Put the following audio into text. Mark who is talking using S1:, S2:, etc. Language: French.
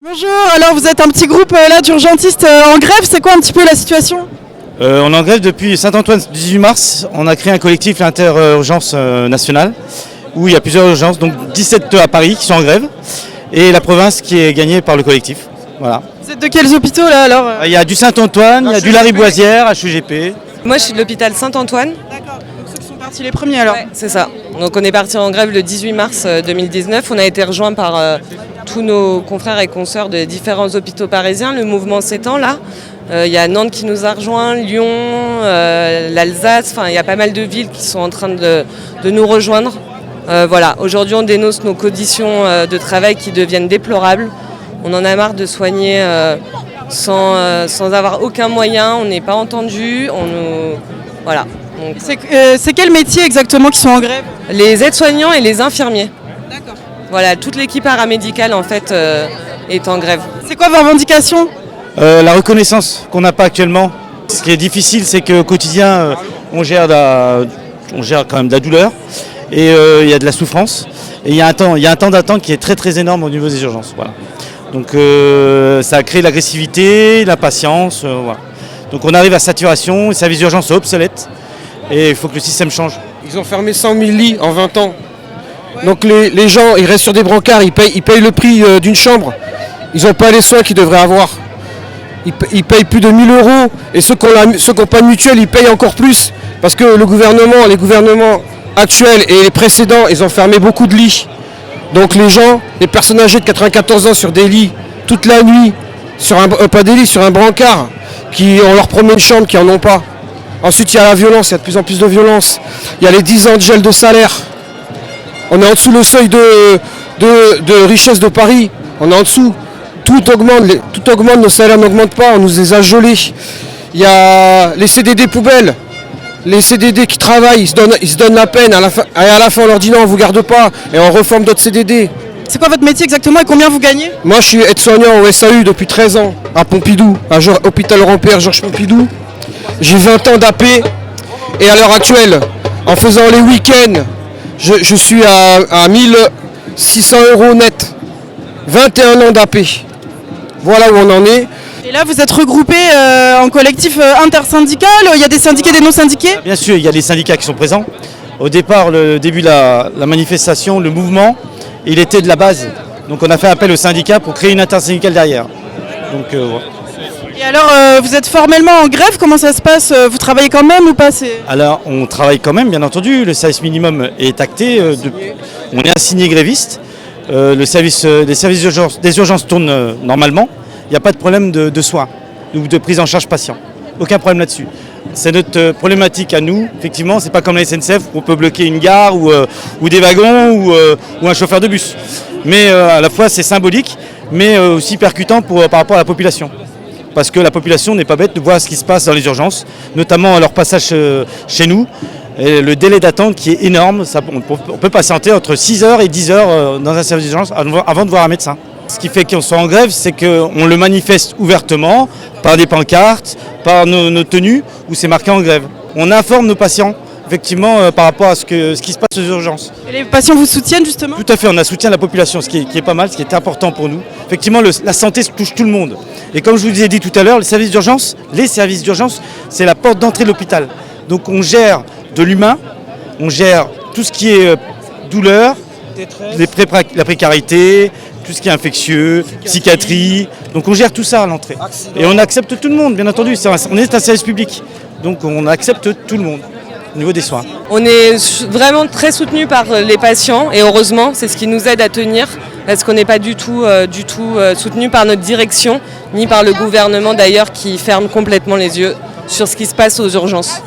S1: Bonjour, alors vous êtes un petit groupe là d'urgentistes en grève, c'est quoi un petit peu la situation?
S2: On est en grève depuis Saint-Antoine, 18 mars. On a créé un collectif l'inter-urgence nationale où il y a plusieurs urgences, donc 17 à Paris qui sont en grève et la province qui est gagnée par le collectif. Voilà.
S1: Vous êtes de quels hôpitaux là alors?
S2: Il y a du Saint-Antoine, il y a du Lariboisière, HEGP.
S3: Moi je suis de l'hôpital Saint-Antoine.
S1: D'accord, donc ceux qui sont partis les premiers alors.
S3: Ouais, c'est ça. Donc on est parti en grève le 18 mars 2019. On a été rejoints par tous nos confrères et consoeurs de différents hôpitaux parisiens. Le mouvement s'étend là. Il y a Nantes qui nous a rejoints, Lyon, l'Alsace. Enfin, il y a pas mal de villes qui sont en train de nous rejoindre. Voilà. Aujourd'hui, on dénonce nos conditions de travail qui deviennent déplorables. On en a marre de soigner sans avoir aucun moyen. On n'est pas entendu. Voilà. Donc,
S1: C'est quel métier exactement qui sont en grève?
S3: les aides-soignants et les infirmiers.
S1: D'accord.
S3: Voilà, toute l'équipe paramédicale en fait est en grève.
S1: C'est quoi vos revendications?
S2: La reconnaissance qu'on n'a pas actuellement. Ce qui est difficile, c'est qu'au quotidien, on gère quand même de la douleur et il y a de la souffrance. Et il y a un temps d'attente qui est très très énorme au niveau des urgences. Voilà. Donc ça a créé l'agressivité, l'impatience. Voilà. Donc on arrive à saturation, les services d'urgence sont obsolètes et il faut que le système change.
S4: Ils ont fermé 100 000 lits en 20 ans. Donc les gens, ils restent sur des brancards, ils payent le prix d'une chambre. Ils n'ont pas les soins qu'ils devraient avoir. Ils payent plus de 1000 euros. Et ceux qui n'ont pas de mutuelle, ils payent encore plus. Parce que les gouvernements actuels et les précédents, ils ont fermé beaucoup de lits. Donc les gens, les personnes âgées de 94 ans sur des lits, toute la nuit, sur un brancard, on leur promet une chambre, qui n'en ont pas. Ensuite, il y a la violence, il y a de plus en plus de violence. Il y a les 10 ans de gel de salaire. On est en dessous le seuil de richesse de Paris. On est en dessous. Tout augmente, nos salaires n'augmentent pas, on nous les a gelés. Il y a les CDD poubelles. Les CDD qui travaillent, ils se donnent la peine. À la fin, on leur dit non, on ne vous garde pas. Et on reforme d'autres CDD.
S1: C'est quoi votre métier exactement et combien vous gagnez?
S4: Moi, je suis aide-soignant au SAU depuis 13 ans, à Pompidou, à Hôpital Laurent-Père, Georges Pompidou. J'ai 20 ans d'AP. Et à l'heure actuelle, en faisant les week-ends, je suis à 1600 € net. 21 ans d'AP. Voilà où on en est.
S1: Et là vous êtes regroupés en collectif intersyndical, il y a des syndiqués, des non-syndiqués?
S2: Bien sûr, il y a les syndicats qui sont présents. Au départ, le début de la manifestation, le mouvement, il était de la base. Donc on a fait appel aux syndicats pour créer une intersyndicale derrière. Donc, voilà.
S1: Et alors vous êtes formellement en grève, comment ça se passe? Vous travaillez quand même ou pas?
S2: Alors on travaille quand même, bien entendu. Le service minimum est acté. On est assigné gréviste. Les services des urgences tournent normalement. Il n'y a pas de problème de soins ou de prise en charge patient. Aucun problème là-dessus. C'est notre problématique à nous. Effectivement, c'est pas comme la SNCF où on peut bloquer une gare ou des wagons ou un chauffeur de bus. Mais à la fois c'est symbolique, mais aussi percutant par rapport à la population. Parce que la population n'est pas bête de voir ce qui se passe dans les urgences, notamment à leur passage chez nous. Et le délai d'attente qui est énorme, on peut patienter entre 6 heures et 10 heures dans un service d'urgence avant de voir un médecin. Ce qui fait qu'on soit en grève, c'est qu'on le manifeste ouvertement, par des pancartes, par nos tenues, où c'est marqué en grève. On informe nos patients, effectivement, par rapport à ce qui se passe aux urgences.
S1: Et les patients vous soutiennent justement?
S2: Tout à fait, on a soutien de la population, ce qui est pas mal, ce qui est important pour nous. Effectivement, la santé touche tout le monde. Et comme je vous ai dit tout à l'heure, les services d'urgence, c'est la porte d'entrée de l'hôpital. Donc on gère de l'humain, on gère tout ce qui est douleur, la précarité, tout ce qui est infectieux, psychiatrie. Donc on gère tout ça à l'entrée. Et on accepte tout le monde, bien entendu. On est un service public. Donc on accepte tout le monde au niveau des soins.
S3: On est vraiment très soutenus par les patients et heureusement, c'est ce qui nous aide à tenir parce qu'on n'est pas du tout soutenus par notre direction ni par le gouvernement d'ailleurs qui ferme complètement les yeux sur ce qui se passe aux urgences.